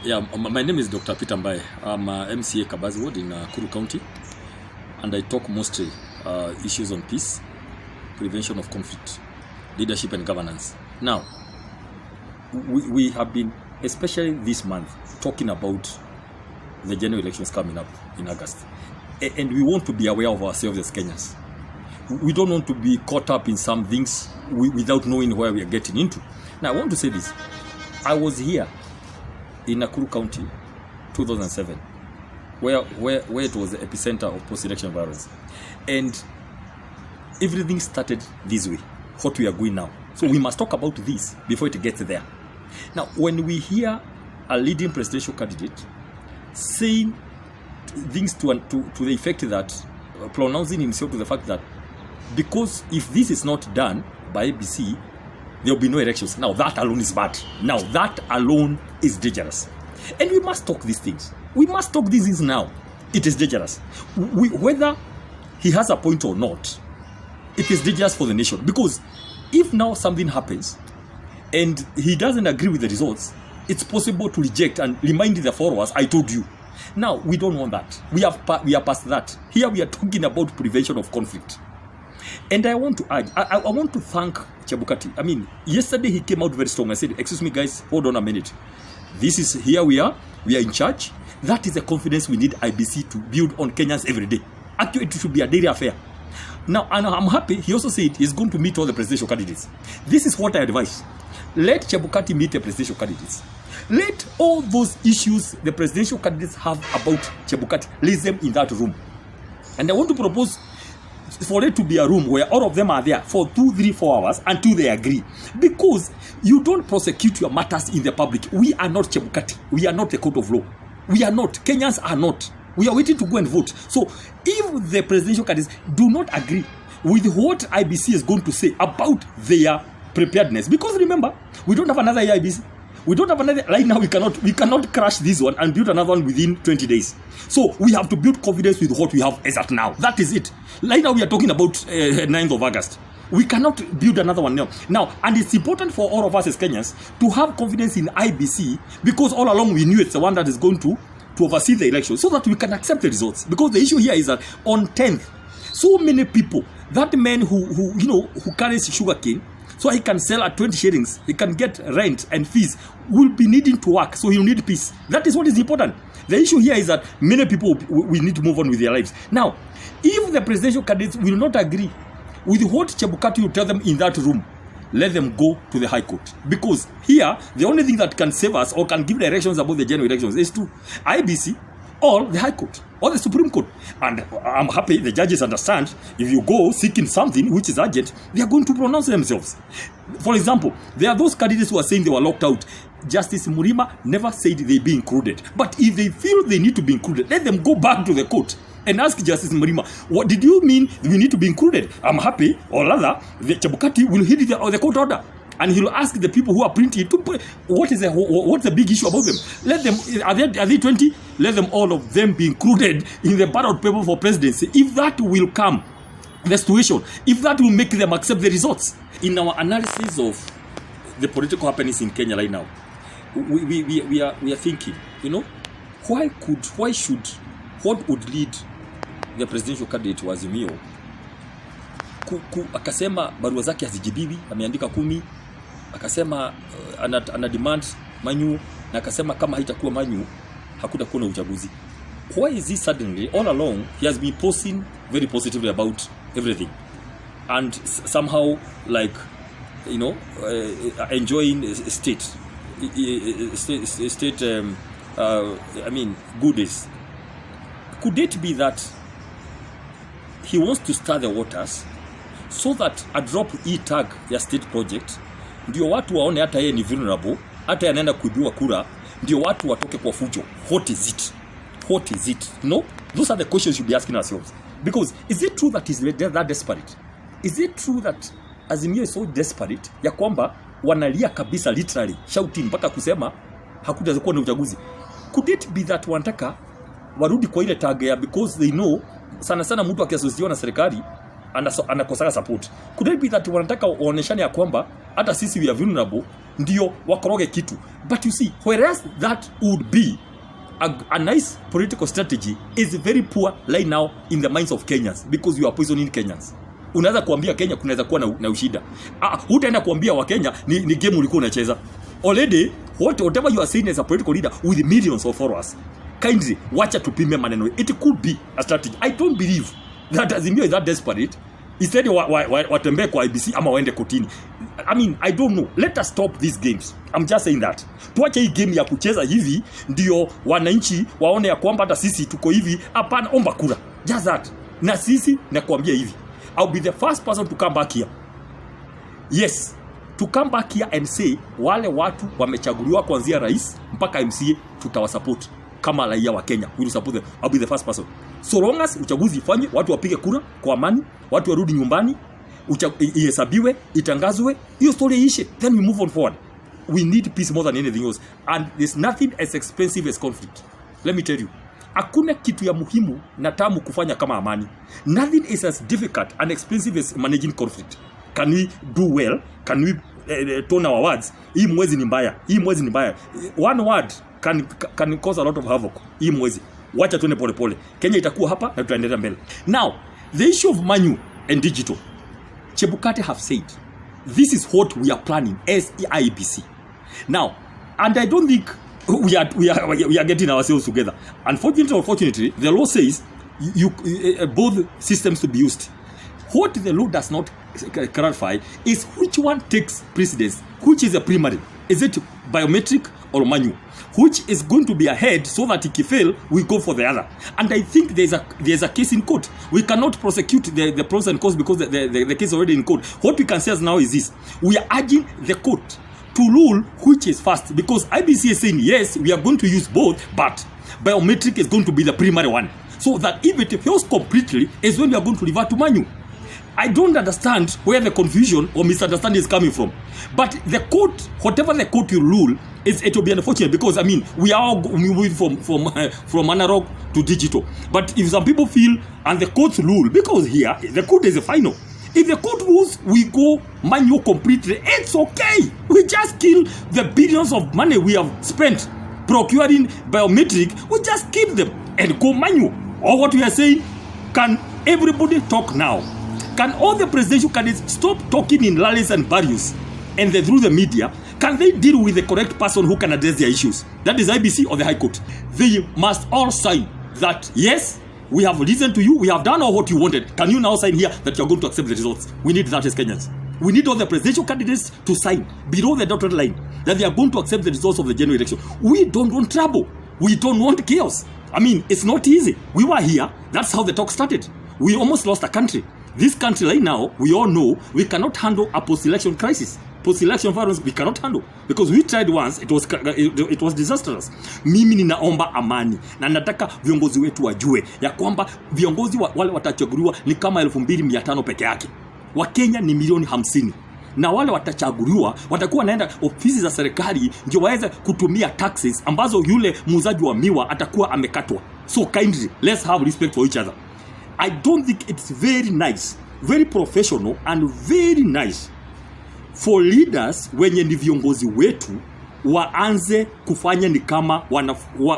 Yeah, my name is Dr. Peter Mbaye. I'm MCA Kabazi Ward in Kuru County, and I talk mostly issues on peace, prevention of conflict, leadership and governance. Now, we have been, especially this month, talking about the general elections coming up in August. And we want to be aware of ourselves as Kenyans. We don't want to be caught up in some things without knowing where we are getting into. Now, I want to say this. I was here in Nakuru County, 2007, where it was the epicenter of post-election violence. And everything started this way, what we are going now. So we must talk about this before it gets there. Now, when we hear a leading presidential candidate saying things to the effect that, pronouncing himself to the fact that, because if this is not done by IEBC, there will be no elections. Now that alone is bad. Now that alone is dangerous. And we must talk these things. We must talk these things now. It is dangerous. Whether he has a point or not, it is dangerous for the nation. Because if now something happens and he doesn't agree with the results, it's possible to reject and remind the followers, I told you. Now, we don't want that. We are past that. Here we are talking about prevention of conflict. And I want to urge, I want to thank Chebukati. I mean, yesterday he came out very strong. I said, excuse me guys, hold on a minute. This is, here we are in charge. That is the confidence we need IEBC to build on Kenyans every day. Actually, it should be a daily affair. Now, and I'm happy, he also said he's going to meet all the presidential candidates. This is what I advise. Let Chebukati meet the presidential candidates. Let all those issues the presidential candidates have about Chebukati, leave them in that room. And I want to propose for it to be a room where all of them are there for 2, 3, 4 hours until they agree. Because you don't prosecute your matters in the public. We are not Chebukati. We are not the court of law. We are not. Kenyans are not. We are waiting to go and vote. So if the presidential candidates do not agree with what IEBC is going to say about their preparedness, because remember, we don't have another IEBC. We don't have another, right now we cannot crash this one and build another one within 20 days. So we have to build confidence with what we have as at now. That is it. Right now we are talking about 9th of August. We cannot build another one now. And it's important for all of us as Kenyans to have confidence in IEBC, because all along we knew it's the one that is going to oversee the election, so that we can accept the results. Because the issue here is that on 10th, so many people, that man who carries sugarcane, so he can sell at 20 shillings, he can get rent and fees, will be needing to work, so he'll need peace. That is what is important. The issue here is that many people will need to move on with their lives. Now, if the presidential candidates will not agree with what Chebukati will tell them in that room, let them go to the High Court. Because here, the only thing that can save us or can give directions about the general elections is to IEBC or the High Court or the Supreme Court. And I'm happy the judges understand, if you go seeking something which is urgent, they are going to pronounce themselves. For example, there are those candidates who are saying they were locked out. Justice Murima never said they be included. But if they feel they need to be included, let them go back to the court and ask Justice Murima, what did you mean we need to be included? I'm happy, or rather, the Chebukati will hit the court order. And he'll ask the people who are printing it to put, what's the big issue about them? Let them, are they 20? Let them, all of them, be included in the ballot paper for presidency. If that will come, the situation, if that will make them accept the results. In our analysis of the political happenings in Kenya right now, we are thinking, what would lead the presidential candidate to Azimio akasema barua zake hazijibiwi, ameandika 10, akasema ana demand manyu, na akasema kama haitakuwa manyu hakutakuwa na uchaguzi. Why is he suddenly, all along he has been posting very positively about everything, and somehow like enjoying state goodies? Could it be that he wants to stir the waters so that a drop e-tag ya state project ndio watu waone hata yeye ni vulnerable, hata yanaenda kuibiwa kura, ndio watu watoke kwa fujo? What is it? Those are the questions you should be asking ourselves. Because is it true that he's that desperate? Is it true that Azimio is so desperate ya kwamba wanalia kabisa, literally shouting mpaka kusema hakutakuwa na uchaguzi? Could it be that wanataka warudi kwa ile tag ya, because they know sana mtu akiasosiwa na serikali anakosa support. Could it be that wanataka waoneshane ya kwamba hata sisi we are vulnerable ndio wakoroge kitu? But you see, whereas that would be a nice political strategy, is very poor right now in the minds of Kenyans, because you are poisoning Kenyans. Unaweza kuambia Kenya kunaweza kuwa na ushida. Hutaenda kuambia wa Kenya ni game ulikuwa unacheza. Already whatever you are saying as a political leader with millions of followers, kindly wacha tupime maneno. It could be a strategy. I don't believe that Azimio is that desperate. Instead watembee kwa IEBC ama waende kotini. I mean, I don't know. Let us stop these games. I'm just saying that. Tuache hii game ya kucheza hivi ndio wananchi waone ya kwamba hata sisi tuko hivi. Hapana, omba kura. Just that. Na sisi nakwambia hivi, I'll be the first person to come back here. Yes, to come back here and say wale watu wamechaguliwa kuanzia rais mpaka MCA tutawasupport kama raia wa Kenya. We will support them. I'll be the first person. So long as uchaguzi ifanye, watu wapige kura kwa amani, watu warudi nyumbani, ihesabiwe, itangazwe, hiyo story iishe, then we move on forward. We need peace more than anything else, and there's nothing as expensive as conflict. Let me tell you, hakuna kitu ya muhimu na tamu kufanya kama amani. Nothing is as difficult and expensive as managing conflict. Can we do well? Can we tone our words? Hii mwezi ni mbaya. Hii mwezi ni mbaya. One word can cause a lot of havoc. Hii mwezi. Wacha tuone pole pole. Kenya itakuwa hapa na tutaendelea mbele. Now, the issue of manual and digital. Chebukati have said, this is what we are planning as IEBC. Now, and I don't think we are getting ourselves together. Unfortunately or fortunately, the law says both systems to be used. What the law does not clarify is which one takes precedence, which is a primary. Is it biometric or manual? Which is going to be ahead so that if you fail, we go for the other. And I think there's a case in court. We cannot prosecute the pros and cons because the case is already in court. What we can say now is this. We are urging the court to rule which is first, because IEBC is saying, yes, we are going to use both, but biometric is going to be the primary one. So that if it fails completely, is when we are going to revert to manual. I don't understand where the confusion or misunderstanding is coming from. But the court, whatever the court will rule, it will be unfortunate, because I mean we are all moving from analog to digital. But if some people feel and the court rule, because here the court is the final. If the court rules we go manual completely, it's okay. We just kill the billions of money we have spent procuring biometric. We just keep them and go manual. Or what we are saying, can everybody talk now? Can all the presidential candidates stop talking in rallies and barriers and then through the media? Can they deal with the correct person who can address their issues? That is IEBC or the High Court. They must all sign that, yes, we have listened to you, we have done all what you wanted. Can you now sign here that you are going to accept the results? We need that as Kenyans. We need all the presidential candidates to sign below the dotted line that they are going to accept the results of the general election. We don't want trouble. We don't want chaos. I mean, it's not easy. We were here. That's how the talk started. We almost lost a country. This country right now, we all know, we cannot handle a post-election crisis. Post-election violence, we cannot handle. Because we tried once, it was disastrous. Mimi ninaomba amani. Na nataka viongozi wetu wajue ya kwamba viongozi wale watachaguliwa ni kama 2,500 peke yake. Wakenya ni milioni 50. Na wale watachaguliwa watakuwa naenda ofisi za serikali ndio waweze kutumia taxes ambazo yule muuzaji wa miwa atakuwa amekatwa. So kindly, let's have respect for each other. I don't think it's very nice, very professional and very nice for leaders wenye ni viongozi wetu waanze kufanya ni kama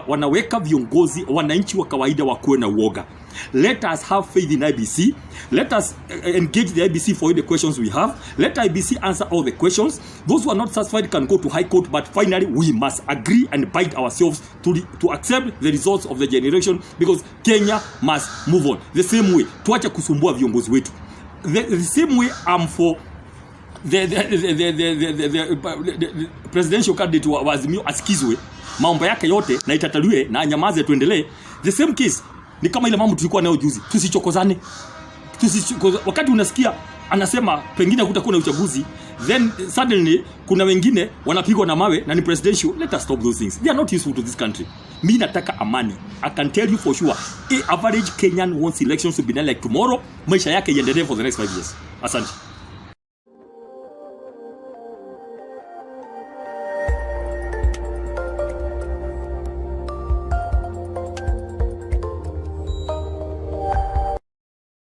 wanaweka viongozi wananchi wa kawaida wakuwe na uoga. Let us have faith in IEBC. Let us engage the IEBC for all the questions we have. Let IEBC answer all the questions. Those who are not satisfied can go to High Court, but finally we must agree and bind ourselves to accept the results of the generation, because Kenya must move on. The same way, tuache kusumbua viongozi wetu. The same way I'm for the presidential candidate wa Azimio asikizwe, mambo yake yote na itataliwe na anyamaze tuendelee. The same case ni kama ile mambo tulikuwa nayo juzi. Tusichokozane. Wakati unasikia anasema pengine kutakuwa na uchaguzi, then suddenly kuna wengine wanapigwa na mawe na ni presidential. Let us stop those things. They are not useful to this country. Mimi nataka amani. I can tell you for sure, average Kenyan wants elections to be done like tomorrow. Maisha yake iendelee for the next 5 years. Asante.